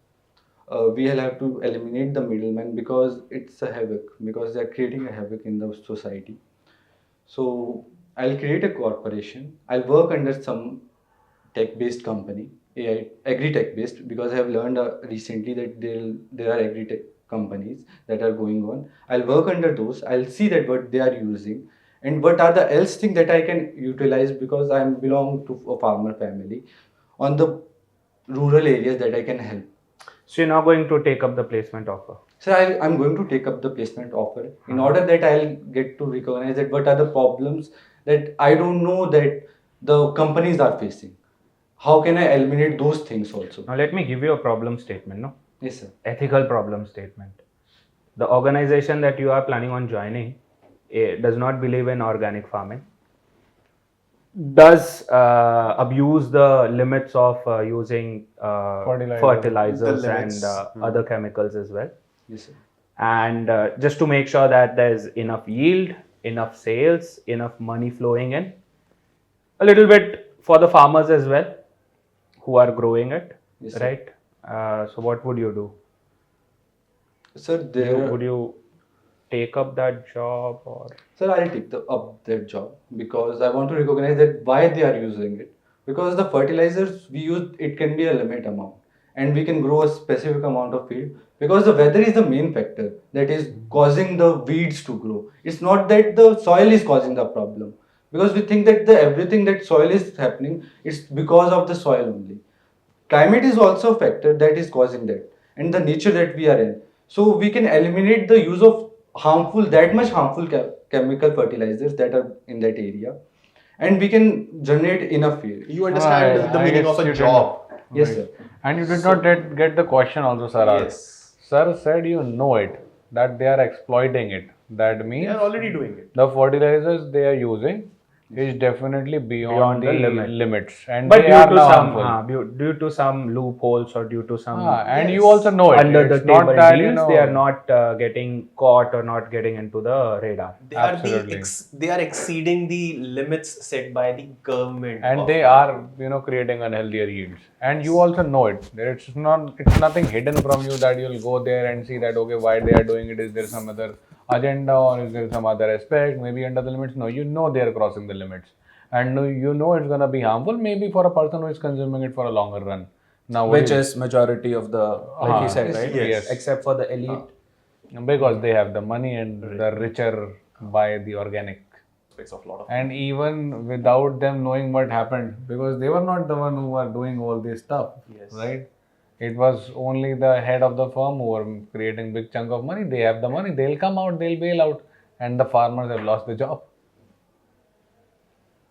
We will have to eliminate the middleman, because it's a havoc, because they're creating a havoc in the society. So I'll create a corporation. I'll work under some tech-based company, AI, agri-tech based, because I have learned recently that there are agri-tech companies that are going on. I'll work under those. I'll see that what they are using and what are the else thing that I can utilize, because I belong to a farmer family on the rural areas that I can help. So you're now going to take up the placement offer. So I'm going to take up the placement offer in order that I'll get to recognize that what are the problems that I don't know that the companies are facing. How can I eliminate those things also? Now let me give you a problem statement, no? Yes, sir. Ethical problem statement. The organization that you are planning on joining does not believe in organic farming, does abuse the limits of using fertilizers The and limits. other chemicals as well. Yes, sir. And just to make sure that there's enough yield, enough sales, enough money flowing in, a little bit for the farmers as well who are growing it, Yes, sir. right? So what would you do? Sir, Would you take up that job, or Sir, I'll take up that job, because I want to recognize that why they are using it. Because the fertilizers we use, it can be a limit amount, and we can grow a specific amount of field. Because the weather is the main factor that is causing the weeds to grow. It's not that the soil is causing the problem. Because we think that everything that soil is happening, it's because of the soil only. Climate is also a factor that is causing that, and the nature that we are in. So we can eliminate the use of that much harmful chemical fertilizers that are in that area, and we can generate enough yield. You understand Right, the I meaning guess of you a did job. Yes, Right. sir. And you did not get the question also, sir. Yes. Sir said you know it, that they are exploiting it. That They means are already doing it. the fertilizers they are using is definitely beyond the limits. And but they due are to now some harmful. due to some loopholes, or due to some And Yes. you also know it. under the It's not table that, deals, they are not getting caught or not getting into the radar. Absolutely. They are exceeding the limits set by the government. and of they farming. are creating unhealthier yields, and you also know it. It's nothing hidden from you that you'll go there and see that, okay, why they are doing it, is there some other agenda, or is there some other aspect maybe under the limits? No, you know they are crossing the limits, and you know it's going to be harmful maybe for a person who is consuming it for a longer run. Now Which is majority of the, like you said, right? yes. Except for the elite. because they have the money and the richer buy the organic. Aspects of lot of And even without them knowing what happened, because they were not the one who were doing all this stuff, Yes. right? It was only the head of the firm who were creating big chunk of money. They have the money, they'll come out, they'll bail out, and the farmers have lost the job.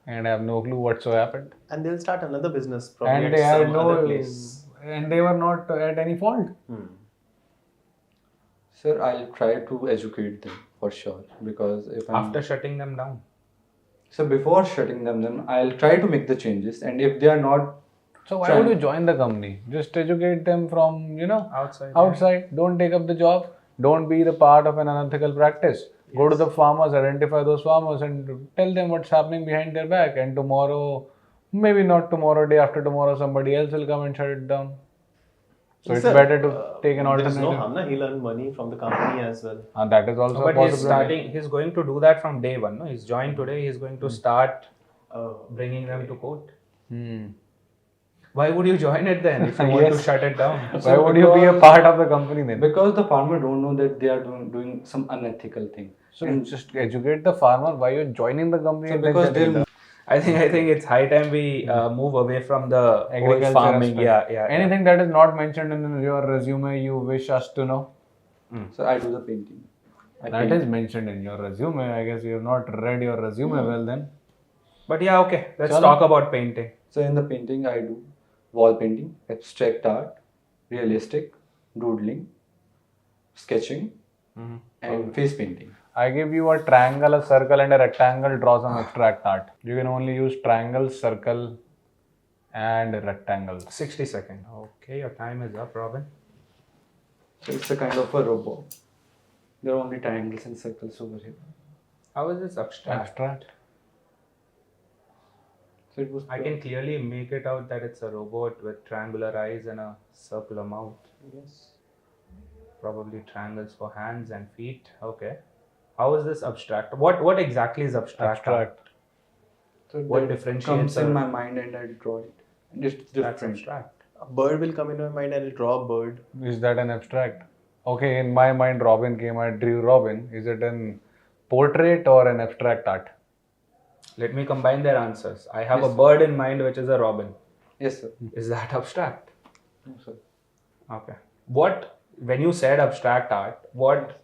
and have no clue what's happened. And they'll start another business probably And at they had some no, other place. and they were not at any fault. Sir, I'll try to educate them for sure, because if I'm After shutting them down. so before shutting them down, I'll try to make the changes, and if they are not, So why would you join the company? Just educate them from, Outside. outside. Don't take up the job. Don't be the part of an unethical practice. Go to the farmers, identify those farmers and tell them what's happening behind their back. And tomorrow, maybe not tomorrow, day after tomorrow, somebody else will come and shut it down. So it's Sir, better to take an There's no alternative. harm, na? He'll earn money from the company as well. And that is also a But possibility. he's going to do that from day one. No? He's joined today, he's going to start bringing them to court. Why would you join it then if you want to Yes. shut it down? Why would you be a part of the company then? because the farmer don't know that they are doing some unethical thing. So just educate the farmer why you're joining the company. So and then because tell him they'll that. I think it's high time we move away from the whole Agriculture farming. aspect. Yeah. Anything that is not mentioned in your resume you wish us to know? So I do the painting. That is mentioned in your resume. I guess you have not read your resume well then. But yeah, okay. Let's Chalo. talk about painting. So in the painting, I do wall painting, abstract art, realistic, doodling, sketching, and face painting. I give you a triangle, a circle, and a rectangle. Draw some abstract art. You can only use triangle, circle, and rectangles. 60 seconds. Okay, your time is up, Robin. So it's a kind of a robot. There are only triangles and circles over here. How is this abstract? Abstract. So it was. I can clearly make it out that it's a robot with triangular eyes and a circular mouth. Yes. Probably triangles for hands and feet. Okay. How is this abstract? What exactly is abstract? Abstract. So What that differentiates comes in a- my mind and I draw it. And it's That's different. abstract. A bird will come in my mind and I'll draw a bird. Is that an abstract? Okay, in my mind, Robin came. I drew Robin. Is it an portrait or an abstract art? Let me combine their answers. I have Yes, a sir. bird in mind, which is a robin. Yes, sir. Is that abstract? No, sir. Okay. When you said abstract art, what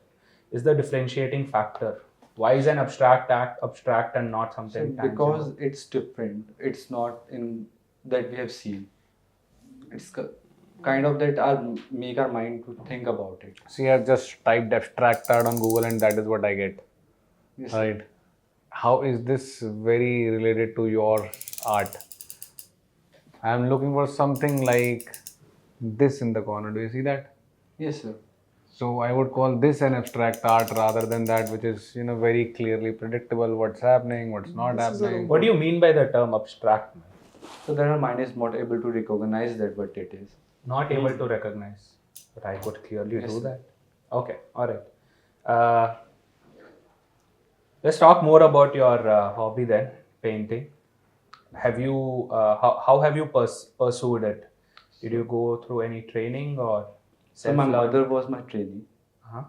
is the differentiating factor? Why is an abstract act abstract and not So something because tangible? it's different. It's not in that we have seen. It's kind of that make our mind to think about it. See, I just typed abstract art on Google and that is what I get. Yes, Right. How is this very related to your art? I am looking for something like this in the corner. Do you see that? Yes, sir. So I would call this an abstract art rather than that which is very clearly predictable what's happening, what's not This is a happening. What do you mean by the term abstract? So that our mind is not able to recognize that what it is. Not able to recognize, but I could clearly Yes, do sir. that. Okay, all right. Let's talk more about your hobby then, painting. Have you how have you pursued it? Did you go through any training or So my self-learn? mother was my trainee. Uh-huh.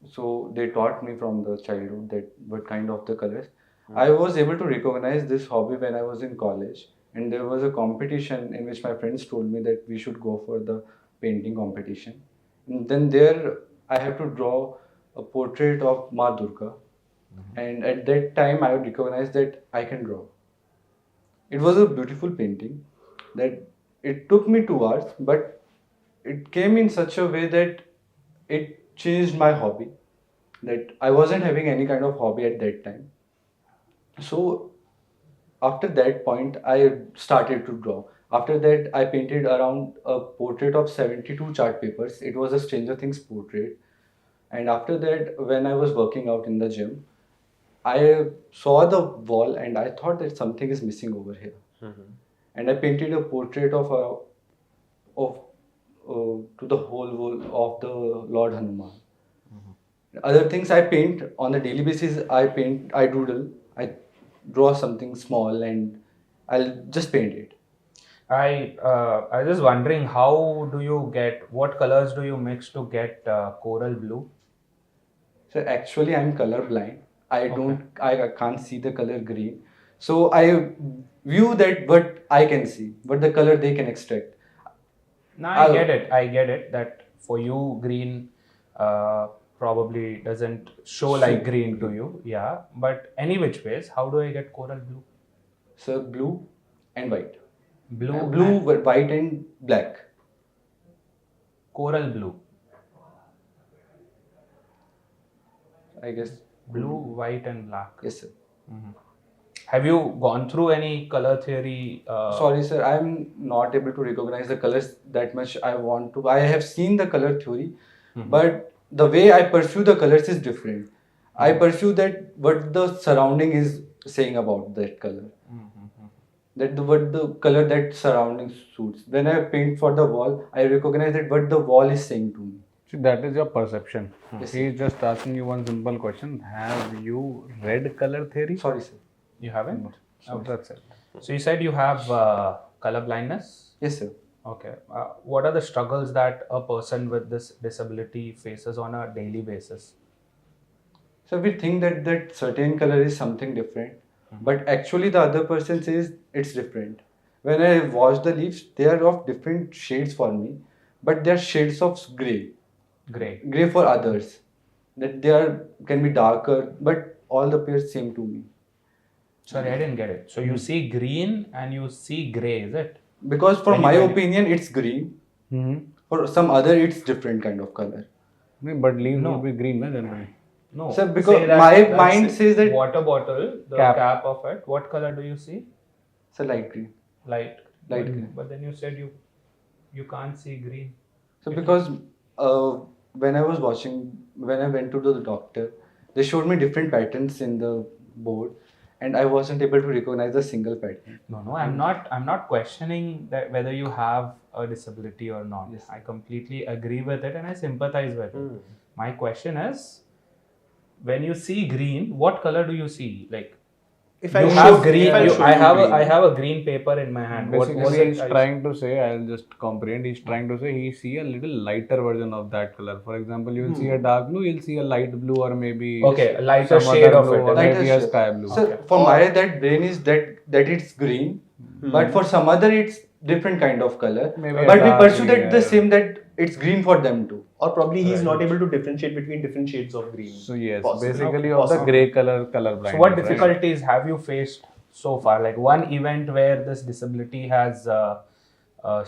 So they taught me from the childhood that what kind of the colors. I was able to recognize this hobby when I was in college, and there was a competition in which my friends told me that we should go for the painting competition. And then there I have to draw a portrait of Ma Durga, and at that time I would recognize that I can draw. It was a beautiful painting that it took me 2 hours, but it came in such a way that it changed my hobby. That I wasn't having any kind of hobby at that time. So after that point, I started to draw. After that, I painted around a portrait of 72 chart papers. It was a Stranger Things portrait. And after that, when I was working out in the gym, I saw the wall and I thought that something is missing over here. And I painted a portrait of to the whole wall of the Lord Hanuman. Other things I paint on a daily basis. I doodle, I draw something small, and I'll just paint it. I was just wondering what colors do you mix to get coral blue? So actually, I'm colorblind. I can't see the color green. So I view that what I can see, what the color they can extract. No, I I'll- get it that for you green probably doesn't show like green to you. Yeah, but any which ways, how do I get coral blue? Sir, blue and white. Blue, White and black. coral blue. I guess. Blue, white, and black. Yes, sir. Have you gone through any color theory? Sorry, sir. I'm not able to recognize the colors that much. I want to. I have seen the color theory, but the way I pursue the colors is different. I pursue that what the surrounding is saying about that color. What the color that surrounding suits. When I paint for the wall, I recognize that what the wall is saying to me. See, that is your perception. Yes, He is just asking you one simple question. Have you read color theory? Sorry, sir. You haven't? So that's it. So you said you have color blindness? Yes, sir. Okay. What are the struggles that a person with this disability faces on a daily basis? So we think that certain color is something different, but actually the other person says it's different. When I wash the leaves, they are of different shades for me, but they are shades of gray. Gray. Gray for others. That they are can be darker, but all the pairs same to me. Sorry, I didn't get it. So you see green and you see gray, is it? Because for my opinion, it's green. Mm-hmm. For some other, it's different kind of color. But leaves will be green, na, generally. No. Sir, because say that my that's mind says that water bottle, the cap of it, what color do you see? it's a light green. Light. Light green. But then you said you can't see green. So because when I went to the doctor, they showed me different patterns in the board, and I wasn't able to recognize a single pattern. No, I'm not questioning that whether you have a disability or not. Yes. I completely agree with it and I sympathize with it. My question is, when you see green, what color do you see? Like, If you I have show- green. if I show I you have green. I have a green paper in my hand. What Basically, was it? he's trying to say, I'll just comprehend, he's trying to say he see a little lighter version of that color. For example, you'll see a dark blue, you'll see a light blue or maybe Okay, a lighter some shade other of blue it. or Lighter maybe a shade. sky blue. So for my that brain is that it's green, but for some other it's different kind of color. Maybe a but we dark pursue that green, the yeah. same that it's green for them too. Or probably he's not able to differentiate between different shades of green. So yes, Possibly. basically of the grey color blindness. So what right? difficulties have you faced so far? Like one event where this disability has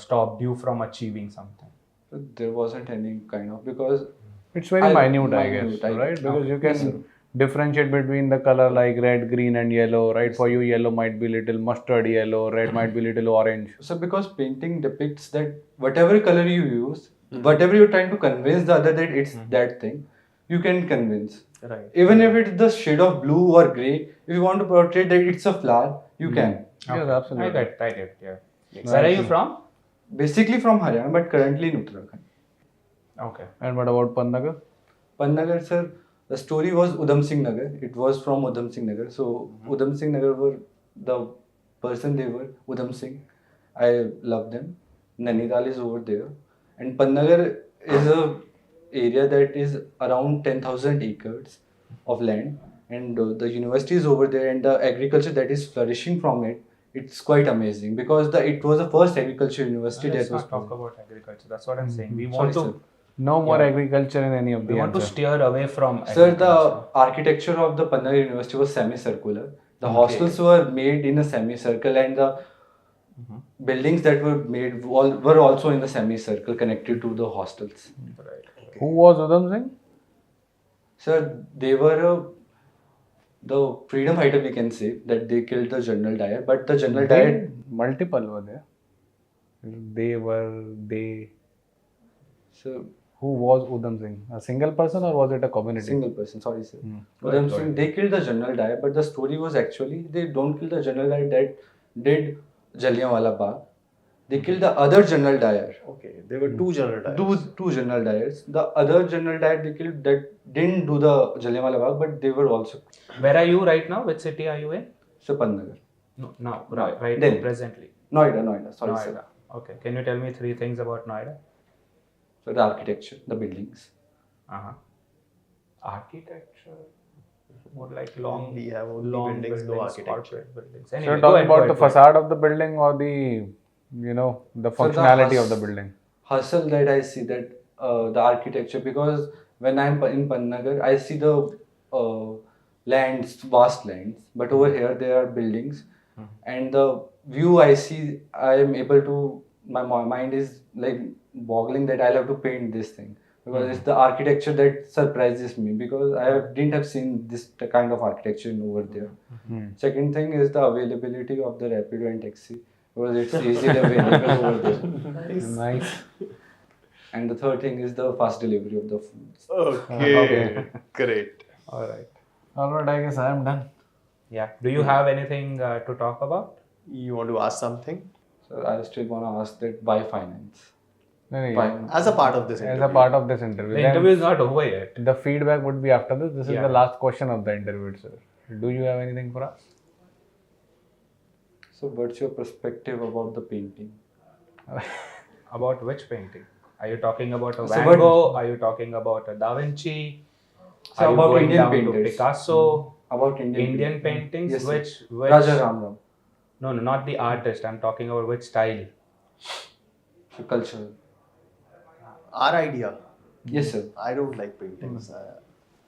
stopped you from achieving something? So there wasn't any kind of because It's very minute, I minute, guess, I right? guess. Because you Yes, can differentiate between the color like red, green and yellow, right? For you, yellow might be little mustard yellow, red might be little orange. So because painting depicts that whatever color you use, whatever you're trying to convince the other that it's that thing, you can convince. Right. Even if it's the shade of blue or grey, if you want to portray that it's a flower, you can. Yes, absolutely. I get, yeah. Where are you from? Basically from Haryana, but currently in Uttarakhand. Okay. And what about Pannagar? Pannagar, sir, the story was Udham Singh Nagar. It was from Udham Singh Nagar. So Udham Singh Nagar were the person they were, Udham Singh. I love them. Nainital is over there. And Pannagar is a area that is around 10,000 acres of land. And the university is over there and the agriculture that is flourishing from it, it's quite amazing because it was the first agriculture university Let's that was not talk about agriculture. That's what I'm saying. We Sorry, want sir. to No more agriculture in any of the we want to answers. steer away from Sir, agriculture. the architecture of the Pannagar University was semicircular. The hostels were made in a semicircle, and the buildings that were made were also in the semicircle connected to the hostels. Who was Udham Singh? Sir, they were the freedom fighter, we can say, that they killed the General Dyer, but the General Dyer. Multiple were there. They. So, Who was Udham Singh? A single person or was it a community? single person, sorry sir. Udham Singh, they killed the General Dyer, but the story was actually they don't kill the General Dyer that did Jallianwala Bagh. They killed the other General Dyer. Okay, there were two general types. Two General Dyers. The other General Dyer they killed that didn't do the Jallianwala Bagh, but they were also Where are you right now? Which city are you in? Pannagar. No, now, Noida. right Delhi. now, presently. Noida. Sorry Noida. sir. Okay. Can you tell me 3 things about Noida? So the architecture, the buildings. Architecture. More like long. We have only long buildings, no architecture. corporate buildings. So Anyway, you're go talking ahead, go about the ahead, go ahead. facade of the building or the, the functionality of the building? Hustle that I see that the architecture, because when I'm in Pannagar, I see the lands, vast lands, but over here there are buildings and the view I see, I am able to. My mind is like boggling that I'll have to paint this thing because it's the architecture that surprises me because didn't have seen this kind of architecture over there. Second thing is the availability of the Rapido and taxi because it's easily available over there. Nice. And the third thing is the fast delivery of the foods. Okay. Great. All right. All right, I guess I am done. Yeah. Do you have anything to talk about? You want to ask something? So I still want to ask that why finance? No, no, Why? As a part of this as interview. a part of this interview. The Then interview is not over yet. the feedback would be after this. This is Yeah. the last question of the interview itself. Do you have anything for us? So what's your perspective about the painting? About which painting? Are you talking about a So Van what- Gogh? Are you talking about a Da Vinci? So Are you about going Indian down to painters. Picasso? About Indian Paintings? Yes, sir. Which? Raja Ramram. No, not the artist. I'm talking about which style. So cultural. Our idea. Yes, sir. I don't like paintings.